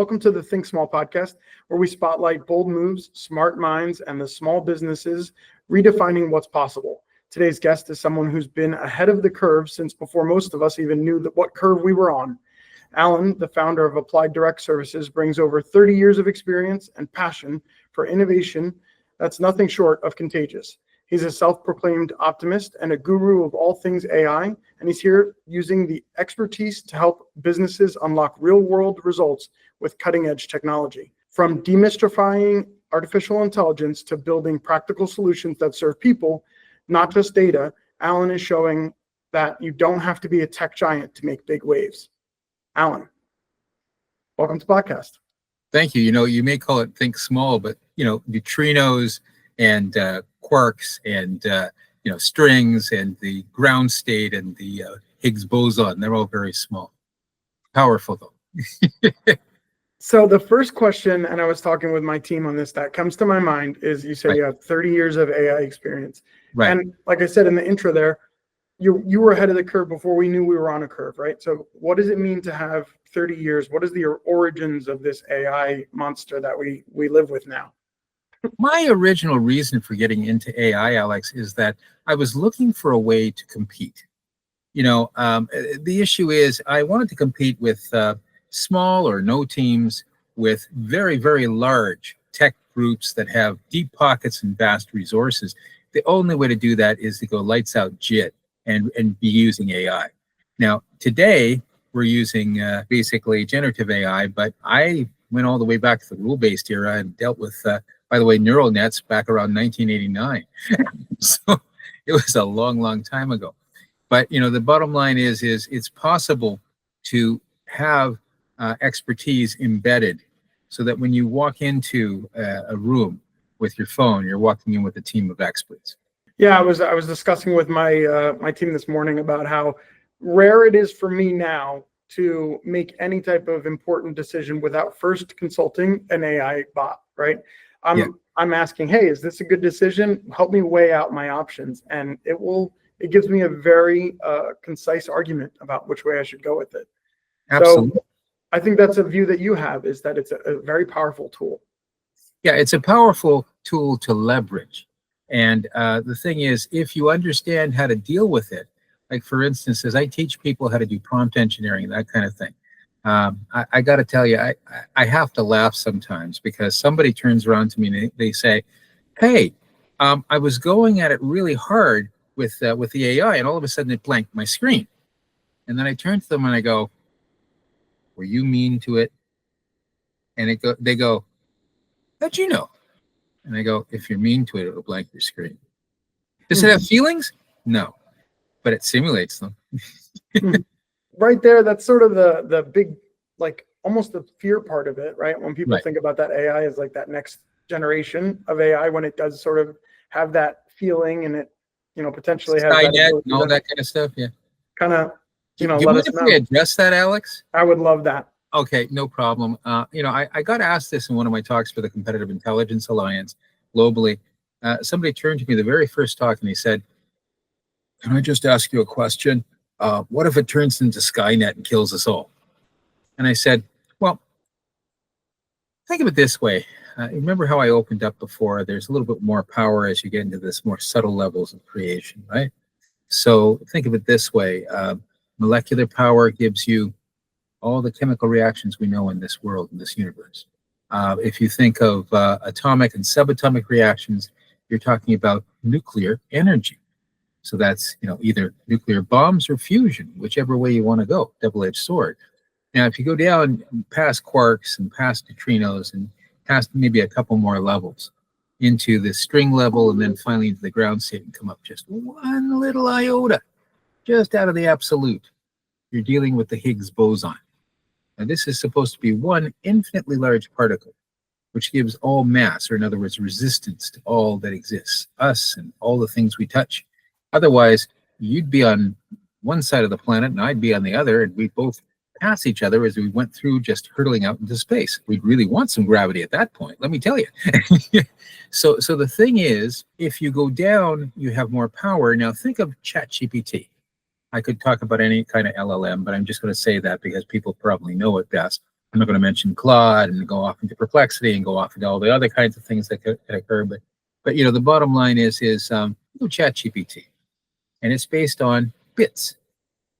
Welcome to the Think Small podcast, where we spotlight bold moves, smart minds, and the small businesses redefining what's possible. Today's guest is someone who's been ahead of the curve since before most of us even knew what curve we were on. Alan, the founder of Applied Direct Services, brings over 30 years of experience and passion for innovation that's nothing short of contagious. He's a self-proclaimed optimist and a guru of all things AI, and he's here using the expertise to help businesses unlock real-world results with cutting-edge technology. From demystifying artificial intelligence to building practical solutions that serve people, not just data, Alan is showing that you don't have to be a tech giant to make big waves. Alan, welcome to the podcast. Thank you. You may call it Think Small, but, neutrinos and quarks and, strings and the ground state and the Higgs boson, they're all very small. Powerful, though. So the first question, and I was talking with my team on this, that comes to my mind is you say Right. You have 30 years of AI experience. Right. And like I said in the intro there, you were ahead of the curve before we knew we were on a curve, right? So what does it mean to have 30 years? What is the origins of this AI monster that we live with now? My original reason for getting into AI, Alex, is that I was looking for a way to compete. The issue is I wanted to compete with small or no teams with very, very large tech groups that have deep pockets and vast resources. The only way to do that is to go lights out JIT and be using AI. Now, today, we're using basically generative AI, but I went all the way back to the rule-based era and dealt with, by the way, neural nets back around 1989. So it was a long, long time ago. But, the bottom line is it's possible to have expertise embedded so that when you walk into a room with your phone, you're walking in with a team of experts. Yeah, I was discussing with my my team this morning about how rare it is for me now to make any type of important decision without first consulting an AI bot, right? I'm asking, hey, is this a good decision? Help me weigh out my options. And it gives me a very concise argument about which way I should go with it. Absolutely. So I think that's a view that you have, is that it's a very powerful tool. Yeah, it's a powerful tool to leverage. And the thing is, if you understand how to deal with it, like for instance, as I teach people how to do prompt engineering, that kind of thing, I got to tell you, I have to laugh sometimes because somebody turns around to me and they say, hey, I was going at it really hard with the AI, and all of a sudden it blanked my screen. And then I turn to them and I go, were you mean to it? And they go, how'd you know? And I go, if you're mean to it, it'll blank your screen. Does it have feelings? No, but it simulates them. Right there, that's sort of the big, like almost the fear part of it, right? When people Right. think about that AI as like that next generation of AI, when it does sort of have that feeling and it, potentially has that Skynet and all that kind of stuff. Yeah. kind of, Do you let mind us if know. we address that, Alex? I would love that. Okay, no problem. I got asked this in one of my talks for the Competitive Intelligence Alliance globally. Somebody turned to me the very first talk and he said, can I just ask you a question? What if it turns into Skynet and kills us all? And I said, well, think of it this way. Remember how I opened up before? There's a little bit more power as you get into this more subtle levels of creation, right? So think of it this way. Molecular power gives you all the chemical reactions we know in this world, in this universe. If you think of atomic and subatomic reactions, you're talking about nuclear energy. So that's, either nuclear bombs or fusion, whichever way you want to go, double-edged sword. Now, if you go down past quarks and past neutrinos and past maybe a couple more levels into the string level and then finally into the ground state and come up just one little iota, just out of the absolute, you're dealing with the Higgs boson. Now, this is supposed to be one infinitely large particle, which gives all mass, or in other words, resistance to all that exists, us and all the things we touch. Otherwise, you'd be on one side of the planet and I'd be on the other, and we'd both pass each other as we went through just hurtling out into space. We'd really want some gravity at that point, let me tell you. So the thing is, if you go down, you have more power. Now think of ChatGPT. I could talk about any kind of LLM, but I'm just going to say that because people probably know it best. I'm not going to mention Claude and go off into Perplexity and go off into all the other kinds of things that could occur. But the bottom line is ChatGPT, and it's based on bits,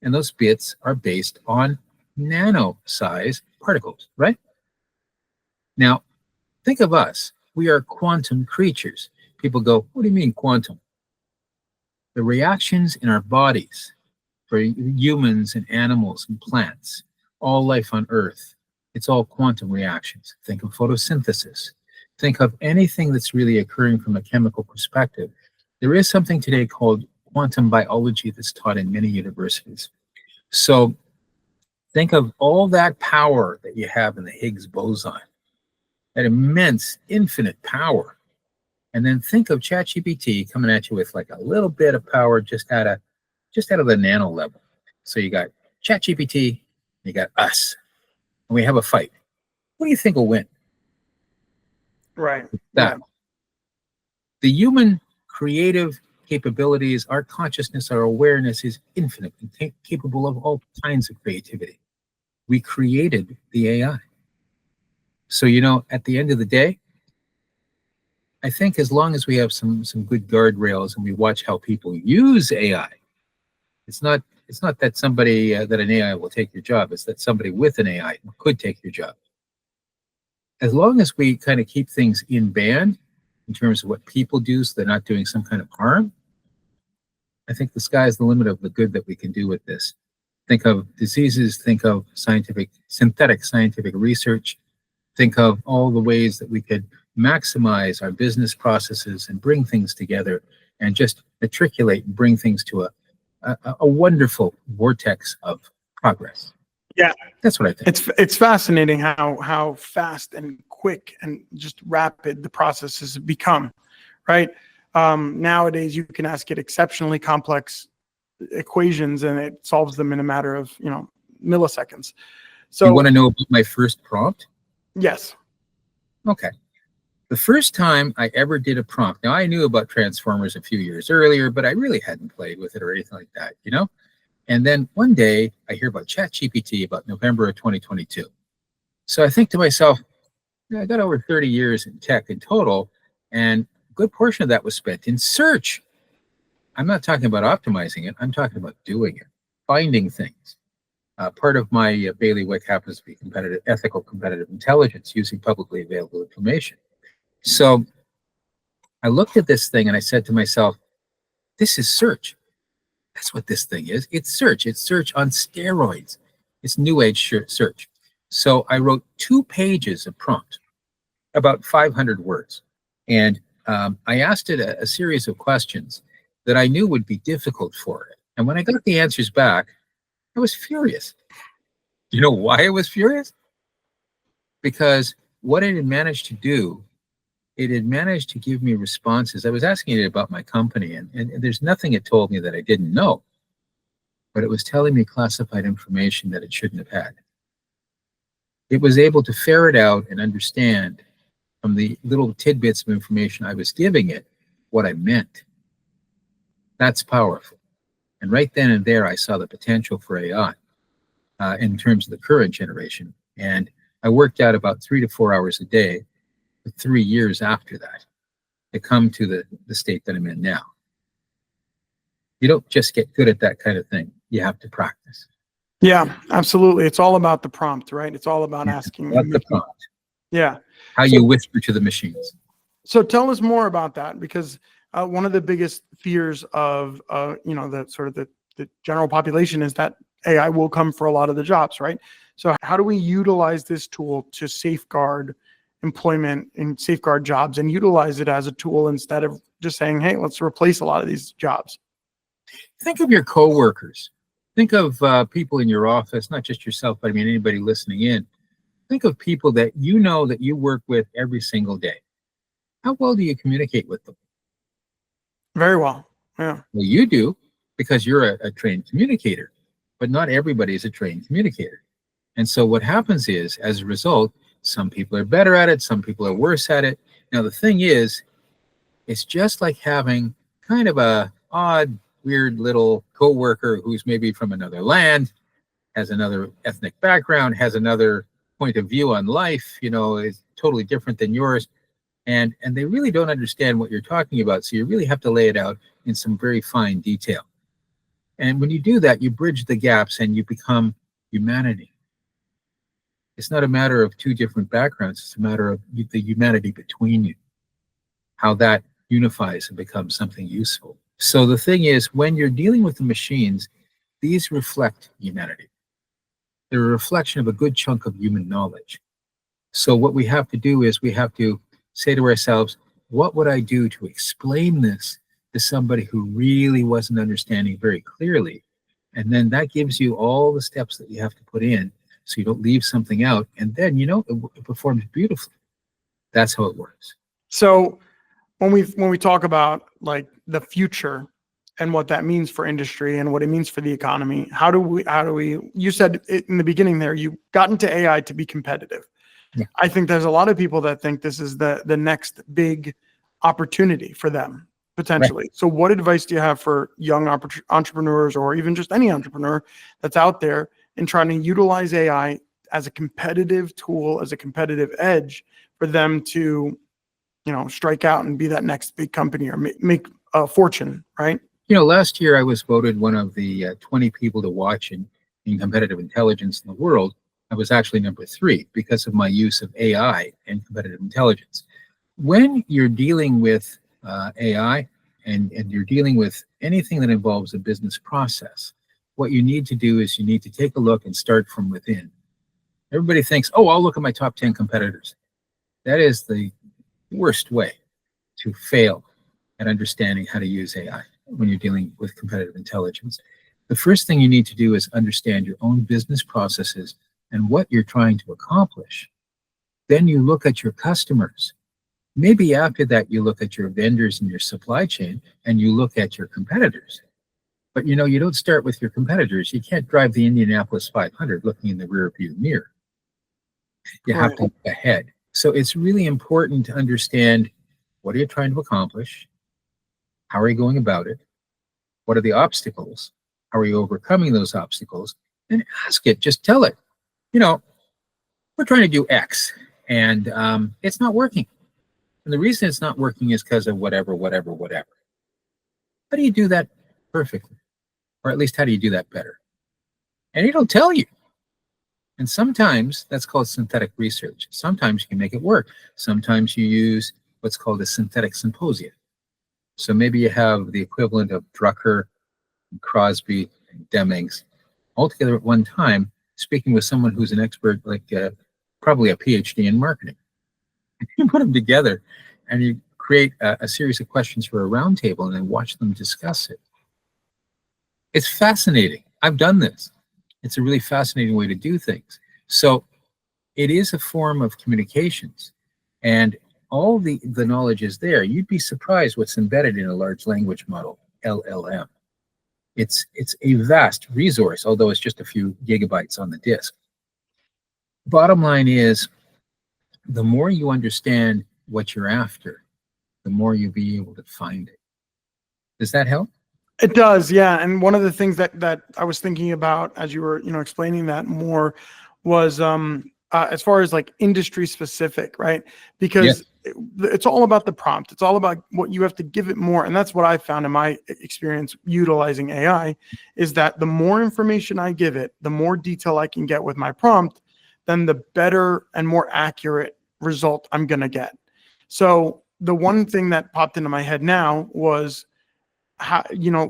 and those bits are based on nano-size particles, right? Now, think of us. We are quantum creatures. People go, what do you mean quantum? The reactions in our bodies for humans and animals and plants, all life on Earth, it's all quantum reactions. Think of photosynthesis. Think of anything that's really occurring from a chemical perspective. There is something today called quantum biology that's taught in many universities. So think of all that power that you have in the Higgs boson, that immense, infinite power. And then think of ChatGPT coming at you with like a little bit of power just out of the nano level. So you got ChatGPT, you got us, and we have a fight. What do you think will win? Right. That. Yeah. The human creative capabilities, our consciousness, our awareness is infinite and capable of all kinds of creativity. We created the AI. So, at the end of the day, I think as long as we have some good guardrails and we watch how people use AI, it's not that somebody that an AI will take your job. It's that somebody with an AI could take your job. As long as we kind of keep things in band in terms of what people do, so they're not doing some kind of harm, I think the sky's the limit of the good that we can do with this. Think of diseases. Think of synthetic scientific research. Think of all the ways that we could maximize our business processes and bring things together and just matriculate and bring things to a wonderful vortex of progress. Yeah, that's what I think. It's fascinating how fast and quick and just rapid the processes have become, right? Nowadays, you can ask it exceptionally complex equations and it solves them in a matter of milliseconds. So you want to know about my first prompt? Yes. Okay. The first time I ever did a prompt, now I knew about Transformers a few years earlier, but I really hadn't played with it or anything like that, And then one day I hear about ChatGPT about November of 2022. So I think to myself, I got over 30 years in tech in total, and a good portion of that was spent in search. I'm not talking about optimizing it. I'm talking about doing it, finding things. Part of my bailiwick happens to be ethical competitive intelligence using publicly available information. So I looked at this thing and I said to myself, this is search. That's what this thing is. It's search. It's search on steroids. It's new age search. So I wrote 2 pages of prompt, about 500 words. And I asked it a series of questions that I knew would be difficult for it. And when I got the answers back, I was furious. You know why I was furious? Because what it had managed to do, it had managed to give me responses. I was asking it about my company, and there's nothing it told me that I didn't know. But it was telling me classified information that it shouldn't have had. It was able to ferret out and understand from the little tidbits of information I was giving it what I meant. That's powerful. And right then and there, I saw the potential for AI in terms of the current generation. And I worked out about 3 to 4 hours a day for 3 years after that to come to the state that I'm in now. You don't just get good at that kind of thing. You have to practice. Yeah, absolutely. It's all about the prompt, right? It's all about asking. The prompt. Yeah. How you whisper to the machines. So tell us more about that, because one of the biggest fears of the sort of the general population is that AI will come for a lot of the jobs, right? So how do we utilize this tool to safeguard employment and safeguard jobs and utilize it as a tool instead of just saying, hey, let's replace a lot of these jobs? Think of your coworkers. Think of people in your office, not just yourself, but I mean anybody listening in. Think of people that that you work with every single day. How well do you communicate with them? Very well. Yeah. Well, you do, because you're a trained communicator, but not everybody is a trained communicator. And so what happens is, as a result, some people are better at it, some people are worse at it. Now, the thing is, it's just like having kind of a odd, weird little coworker who's maybe from another land, has another ethnic background, has another point of view on life, is totally different than yours. And they really don't understand what you're talking about. So you really have to lay it out in some very fine detail. And when you do that, you bridge the gaps and you become humanity. It's not a matter of two different backgrounds. It's a matter of the humanity between you, how that unifies and becomes something useful. So the thing is, when you're dealing with the machines, these reflect humanity. They're a reflection of a good chunk of human knowledge. So what we have to do is we have to say to ourselves, what would I do to explain this to somebody who really wasn't understanding very clearly? And then that gives you all the steps that you have to put in so you don't leave something out. And then, it performs beautifully. That's how it works. So when we talk about like the future and what that means for industry and what it means for the economy, how do we, you said it in the beginning there, you got into AI to be competitive. Yeah. I think there's a lot of people that think this is the next big opportunity for them potentially. Right. So what advice do you have for young entrepreneurs, or even just any entrepreneur that's out there in trying to utilize AI as a competitive tool, as a competitive edge for them to, strike out and be that next big company or make a fortune, right? Last year I was voted one of the 20 people to watch in competitive intelligence in the world. I was actually number 3 because of my use of AI and competitive intelligence. When you're dealing with AI and you're dealing with anything that involves a business process, what you need to do is you need to take a look and start from within. Everybody thinks, oh, I'll look at my top 10 competitors. That is the worst way to fail at understanding how to use AI when you're dealing with competitive intelligence. The first thing you need to do is understand your own business processes and what you're trying to accomplish. Then you look at your customers. Maybe after that, you look at your vendors and your supply chain, and you look at your competitors. But you don't start with your competitors. You can't drive the Indianapolis 500 looking in the rear view mirror. You have to look ahead. So it's really important to understand, what are you trying to accomplish? How are you going about it? What are the obstacles? How are you overcoming those obstacles? And ask it, just tell it, we're trying to do X, and it's not working. And the reason it's not working is because of whatever. How do you do that perfectly? Or at least, how do you do that better? And it'll tell you. And sometimes that's called synthetic research. Sometimes you can make it work. Sometimes you use what's called a synthetic symposium. So maybe you have the equivalent of Drucker, and Crosby, and Demings all together at one time, speaking with someone who's an expert, like probably a PhD in marketing. You put them together and you create a series of questions for a roundtable and then watch them discuss it. It's fascinating. I've done this. It's a really fascinating way to do things. So it is a form of communications, and all the knowledge is there. You'd be surprised what's embedded in a large language model, LLM. It's a vast resource, although it's just a few gigabytes on the disk. Bottom line is, the more you understand what you're after, the more you'll be able to find it. Does that help? It does, yeah. And one of the things that I was thinking about as you were, explaining that more was as far as like industry specific, right? Because it's all about the prompt. It's all about what you have to give it more. And that's what I found in my experience utilizing AI, is that the more information I give it, the more detail I can get with my prompt, then the better and more accurate result I'm going to get. So the one thing that popped into my head now was, how,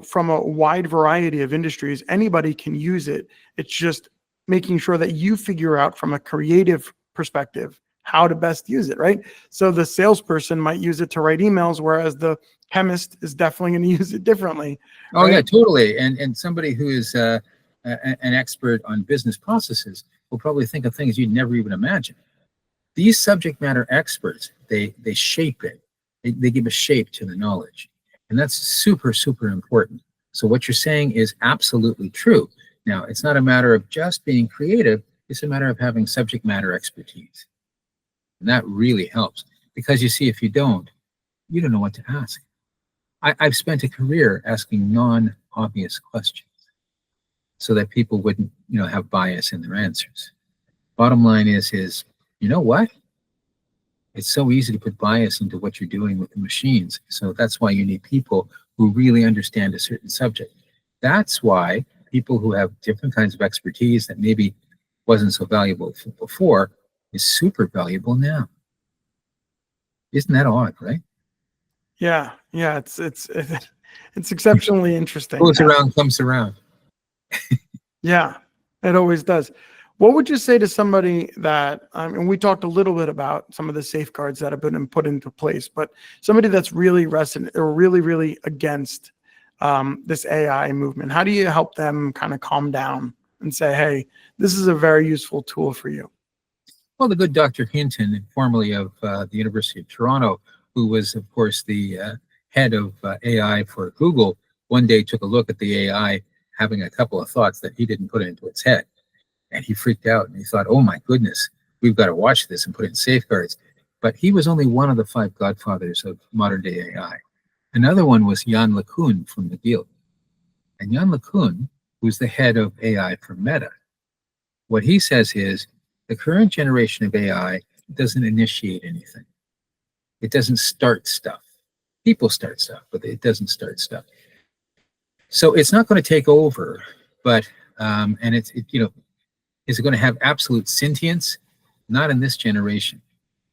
from a wide variety of industries, anybody can use it. It's just making sure that you figure out from a creative perspective how to best use it, right? So the salesperson might use it to write emails, whereas the chemist is definitely going to use it differently. Oh, right? Yeah, totally. And somebody who is an expert on business processes will probably think of things you'd never even imagine. These subject matter experts, they shape it. They give a shape to the knowledge. And that's super, super important. So what you're saying is absolutely true. Now, it's not a matter of just being creative. It's a matter of having subject matter expertise. And that really helps, because you see, if you don't know what to ask. I've spent a career asking non-obvious questions so that people wouldn't, have bias in their answers. Bottom line is you know what? It's so easy to put bias into what you're doing with the machines. So that's why you need people who really understand a certain subject. That's why people who have different kinds of expertise that maybe wasn't so valuable before is super valuable now. Isn't that odd, right? Yeah, it's exceptionally interesting. Goes around, comes around. Yeah, it always does. What would you say to somebody that, and we talked a little bit about some of the safeguards that have been put into place, but somebody that's really resistant or really against this AI movement? How do you help them kind of calm down and say, hey, this is a very useful tool for you? Well, the good Dr. Hinton, formerly of the University of Toronto, who was, of course, the head of AI for Google, one day took a look at the AI having a couple of thoughts that he didn't put into its head. And he freaked out and he thought, oh my goodness, we've got to watch this and put in safeguards. But he was only one of the 5 godfathers of modern day AI. Another one was Jan LeCun from McGill. And Jan LeCun, who's the head of AI for Meta, what he says is the current generation of AI doesn't initiate anything. It doesn't start stuff. People start stuff, but it doesn't start stuff. So it's not going to take over, but and is it going to have absolute sentience? Not in this generation.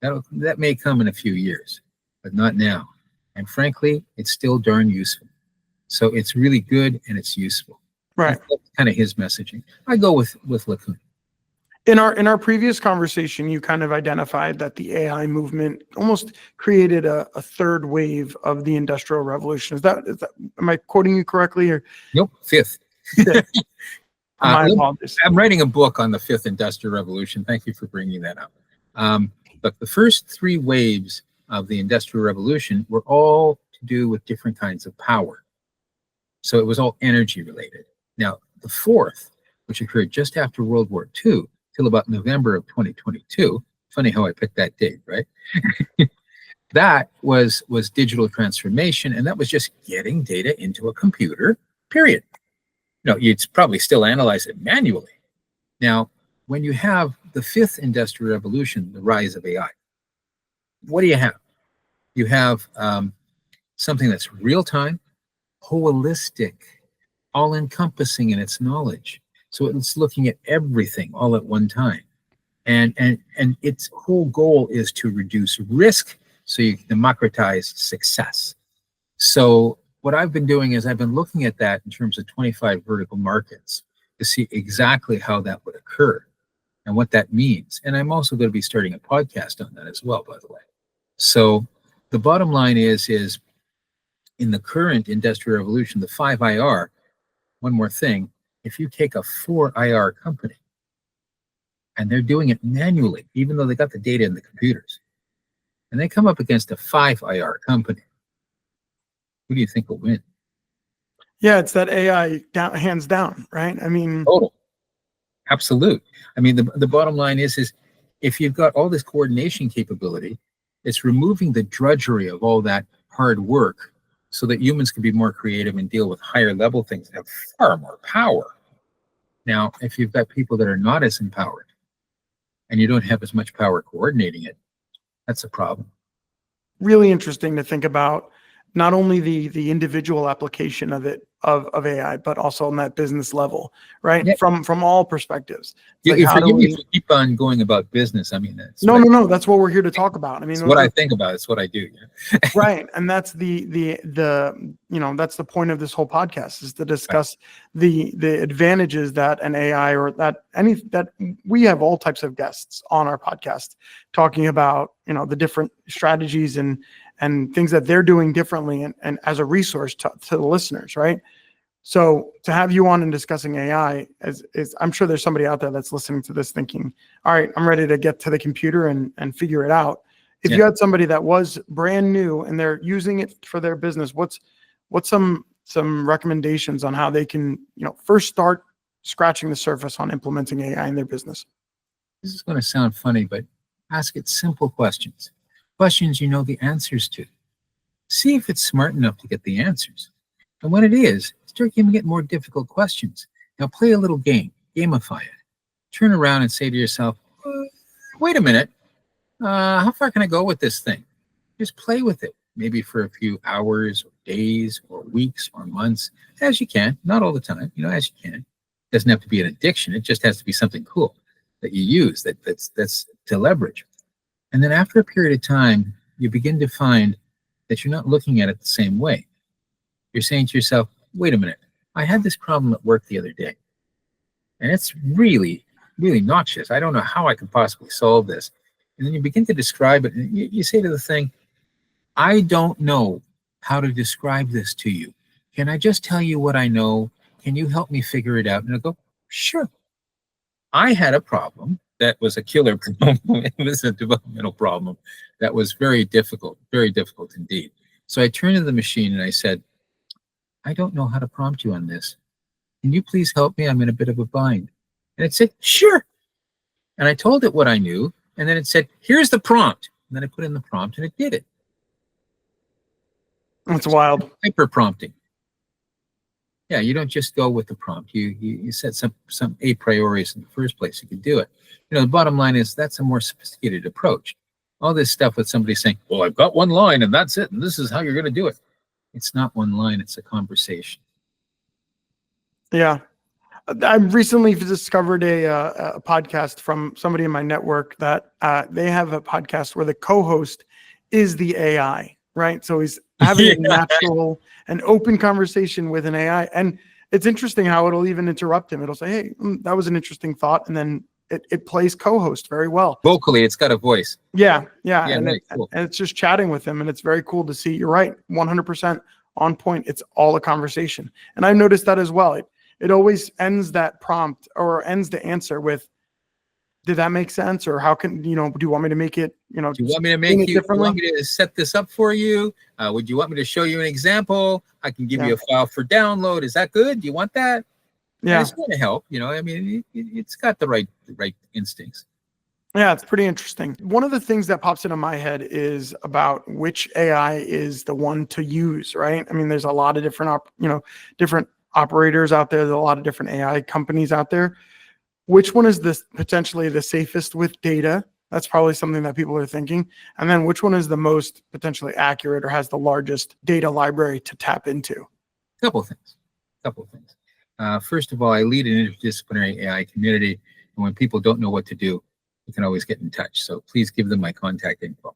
That may come in a few years, but not now. And frankly, it's still darn useful. So it's really good and it's useful. Right. That's kind of his messaging. I go with LeCun. In our previous conversation, you kind of identified that the AI movement almost created a third wave of the Industrial Revolution. Is that am I quoting you correctly? Or Nope, 5th. My apologies. I'm writing a book on the 5th Industrial Revolution. Thank you for bringing that up. But the first 3 waves of the Industrial Revolution were all to do with different kinds of power. So it was all energy related. Now, the 4th, which occurred just after World War II, till about November of 2022. Funny how I picked that date, right? That was digital transformation, and that was just getting data into a computer, period. You'd probably still analyze it manually. Now, when you have the 5th Industrial Revolution, the rise of AI, what do you have? You have something that's real-time, holistic, all-encompassing in its knowledge. So it's looking at everything all at one time. And its whole goal is to reduce risk so you can democratize success. So what I've been doing is I've been looking at that in terms of 25 vertical markets to see exactly how that would occur and what that means. And I'm also going to be starting a podcast on that as well, by the way. So the bottom line is in the current Industrial Revolution, the 5 IR, one more thing, if you take a 4 IR company and they're doing it manually, even though they got the data in the computers, and they come up against a 5 IR company, who do you think will win? Yeah, it's that AI hands down, right? I mean, total, absolute. I mean, the bottom line is if you've got all this coordination capability, it's removing the drudgery of all that hard work so that humans can be more creative and deal with higher level things that have far more power. Now, if you've got people that are not as empowered and you don't have as much power coordinating it, that's a problem. Really interesting to think about not only the individual application of it of AI, but also on that business level, right? Yeah. From all perspectives. If you keep on going about business, I mean, that's no, that's what we're here to talk about. I mean, it's what I think about. It's what I do. Yeah. Right, and that's the that's the point of this whole podcast, is to discuss the advantages that an AI or that we have all types of guests on our podcast talking about the different strategies and things that they're doing differently and as a resource to the listeners, right? So to have you on and discussing AI is I'm sure there's somebody out there that's listening to this thinking, all right, I'm ready to get to the computer and figure it out. If you had somebody that was brand new and they're using it for their business, what's some recommendations on how they can, first start scratching the surface on implementing AI in their business? This is going to sound funny, but ask it simple questions. Questions you know the answers to. See if it's smart enough to get the answers. And when it is, start giving it more difficult questions. Now play a little game, gamify it. Turn around and say to yourself, wait a minute, how far can I go with this thing? Just play with it, maybe for a few hours or days or weeks or months, as you can, not all the time, as you can. It doesn't have to be an addiction. It just has to be something cool that you use that's to leverage. And then after a period of time, you begin to find that you're not looking at it the same way. You're saying to yourself, wait a minute, I had this problem at work the other day, and it's really, really noxious. I don't know how I could possibly solve this. And then you begin to describe it, and you say to the thing, I don't know how to describe this to you. Can I just tell you what I know? Can you help me figure it out? And I'll go, sure. I had a problem that was a killer problem. It was a developmental problem that was very difficult indeed. So I turned to the machine and I said, I don't know how to prompt you on this. Can you please help me? I'm in a bit of a bind. And it said, sure. And I told it what I knew. And then it said, here's the prompt. And then I put in the prompt and it did it. That's wild. Hyper prompting. Yeah, you don't just go with the prompt. You set some a prioris in the first place. You can do it. The bottom line is that's a more sophisticated approach. All this stuff with somebody saying, well, I've got one line and that's it. And this is how you're going to do it. It's not one line. It's a conversation. Yeah. I recently discovered a podcast from somebody in my network that they have a podcast where the co-host is the AI, right? So he's having a natural and open conversation with an AI. And it's interesting how it'll even interrupt him. It'll say, hey, that was an interesting thought. And then it plays co-host very well. Vocally, it's got a voice. Yeah. And, really cool. And it's just chatting with him. And it's very cool to see. You're right. 100% on point. It's all a conversation. And I've noticed that as well. It always ends that prompt or ends the answer with, did that make sense? Or how can, do you want me to make it, do you want me to make you, do you want me to set this up for you? Would you want me to show you an example? I can give you a file for download. Is that good? Do you want that? Yeah. And it's going to help, it's got the right instincts. Yeah, it's pretty interesting. One of the things that pops into my head is about which AI is the one to use, right? I mean, there's a lot of different, different operators out there. There's a lot of different AI companies out there. Which one is potentially the safest with data? That's probably something that people are thinking. And then which one is the most potentially accurate or has the largest data library to tap into? Couple of things. First of all, I lead an interdisciplinary AI community. And when people don't know what to do, you can always get in touch. So please give them my contact info.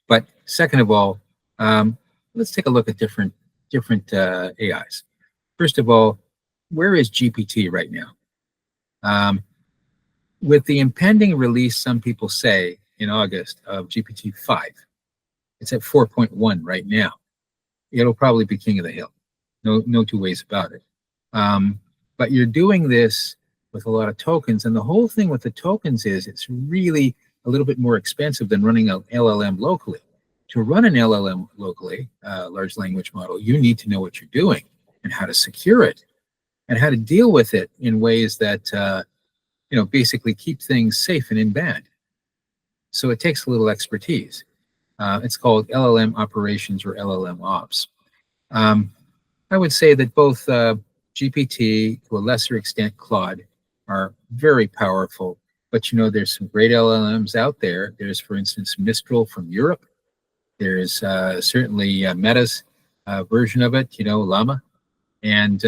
But second of all, let's take a look at different AIs. First of all, where is GPT right now? With the impending release, some people say in August of GPT-5, it's at 4.1 right now. It'll probably be king of the hill. No two ways about it. But you're doing this with a lot of tokens, and the whole thing with the tokens is it's really a little bit more expensive than running an LLM locally. To run an LLM locally, large language model, you need to know what you're doing and how to secure it and how to deal with it in ways that basically keep things safe and in band. So it takes a little expertise. It's called LLM operations or LLM ops. I would say that both GPT, to a lesser extent Claude, are very powerful. But there's some great LLMs out there. There's, for instance, Mistral from Europe. There's certainly Meta's version of it, Llama. And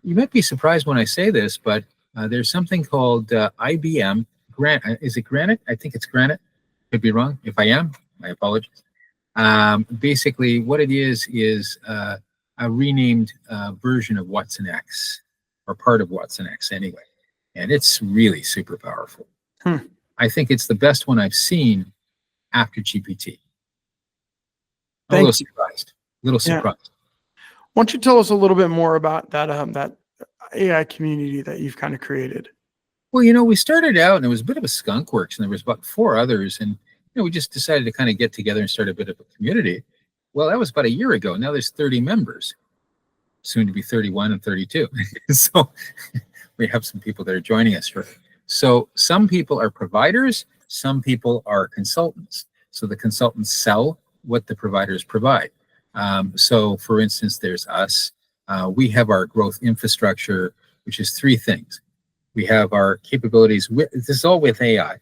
you might be surprised when I say this, but there's something called IBM Granite. Is it Granite? I think it's Granite. Could be wrong. If I am, my apologies. Basically, what it is a renamed version of Watson X, or part of Watson X anyway. And it's really super powerful. I think it's the best one I've seen after GPT. I'm a little surprised. Yeah. Why don't you tell us a little bit more about that that AI community that you've kind of created? Well, we started out and it was a bit of a skunk works, and there was about 4 others, and we just decided to kind of get together and start a bit of a community. Well, that was about a year ago. Now there's 30 members, soon to be 31 and 32. So we have some people that are joining us. So some people are providers, some people are consultants. So the consultants sell what the providers provide. So for instance, there's us. We have our growth infrastructure, which is 3 things. We have our capabilities. This is all with AI.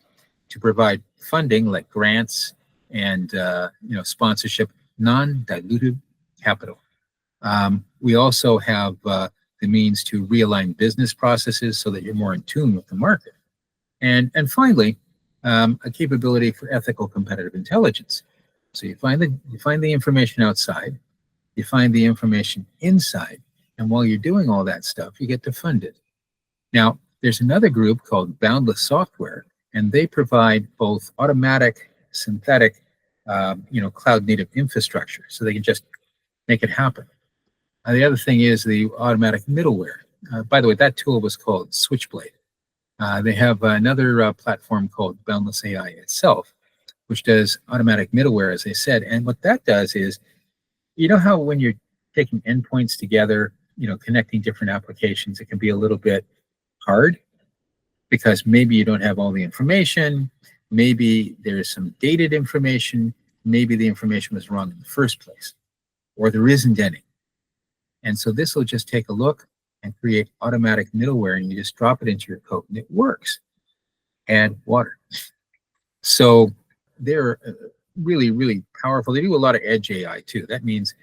to provide funding like grants and sponsorship, non-dilutive capital. We also have the means to realign business processes so that you're more in tune with the market. And finally, a capability for ethical competitive intelligence. So you find the information outside, you find the information inside, and while you're doing all that stuff, you get to fund it. Now, there's another group called Boundless Software, and they provide both automatic, synthetic, cloud-native infrastructure, so they can just make it happen. The other thing is the automatic middleware. By the way, that tool was called Switchblade. They have another platform called Boundless AI itself, which does automatic middleware, as I said. And what that does is, you know how when you're taking endpoints together, connecting different applications, it can be a little bit hard because maybe you don't have all the information, maybe there's some dated information, maybe the information was wrong in the first place, or there isn't any. And so this will just take a look and create automatic middleware, and you just drop it into your code and it works. Add water. So they're really, really powerful. They do a lot of edge AI too. That means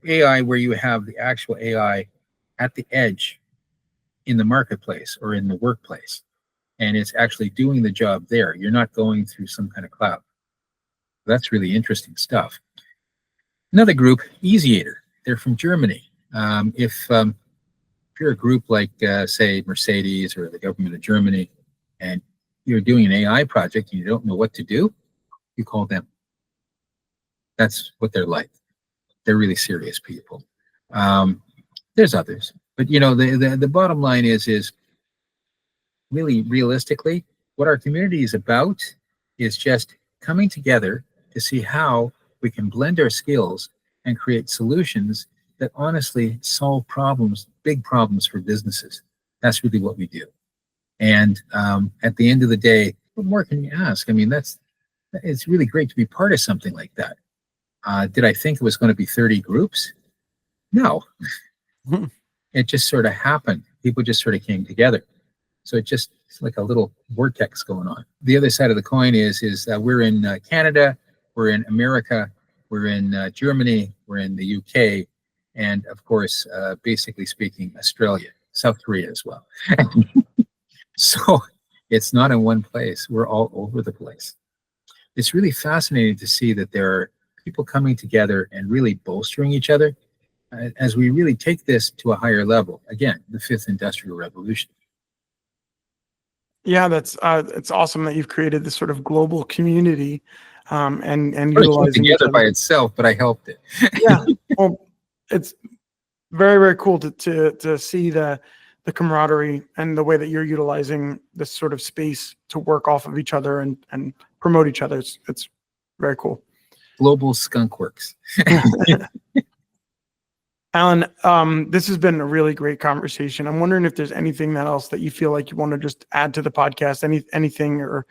AI where you have the actual AI at the edge in the marketplace or in the workplace, and it's actually doing the job there. You're not going through some kind of cloud. That's really interesting stuff. Another group, Easyator. They're from Germany. If you're a group like, say, Mercedes or the government of Germany, and you're doing an AI project and you don't know what to do, you call them. That's what they're like. They're really serious people. There's others, but the bottom line is really realistically, what our community is about is just coming together to see how we can blend our skills and create solutions that honestly solve problems, big problems for businesses. That's really what we do. And at the end of the day, what more can you ask? I mean, it's really great to be part of something like that. Did I think it was going to be 30 groups? No. It just sort of happened. People just sort of came together. So it's like a little vortex going on. The other side of the coin is that we're in Canada, we're in America, we're in Germany, we're in the UK, and of course, basically speaking, Australia, South Korea as well. So it's not in one place. We're all over the place. It's really fascinating to see that there are people coming together and really bolstering each other as we really take this to a higher level. Again, the fifth industrial revolution. Yeah, it's awesome that you've created this sort of global community and It utilizing came together by itself, but I helped it. Yeah, well, it's very, very cool to see the camaraderie and the way that you're utilizing this sort of space to work off of each other and promote each other. It's very cool. Global skunk works. Alan, this has been a really great conversation. I'm wondering if there's anything else that you feel like you want to just add to the podcast, anything or,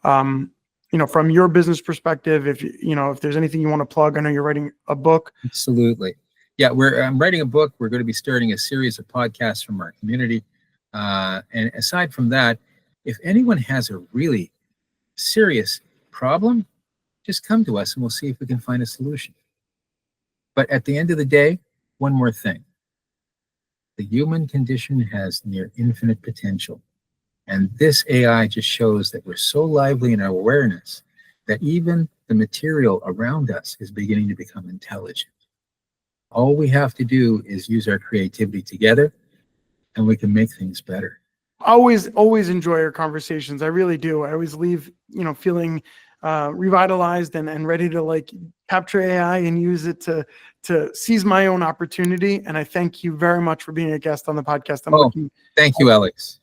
from your business perspective, if there's anything you want to plug. I know you're writing a book. Absolutely. Yeah, I'm writing a book. We're going to be starting a series of podcasts from our community. And aside from that, if anyone has a really serious problem, just come to us and we'll see if we can find a solution. But at the end of the day, one more thing. The human condition has near infinite potential. And this AI just shows that we're so lively in our awareness that even the material around us is beginning to become intelligent. All we have to do is use our creativity together and we can make things better. Always enjoy our conversations. I really do. I always leave, feeling revitalized and ready to capture AI and use it to seize my own opportunity. And I thank you very much for being a guest on the podcast. Thank you, Alex.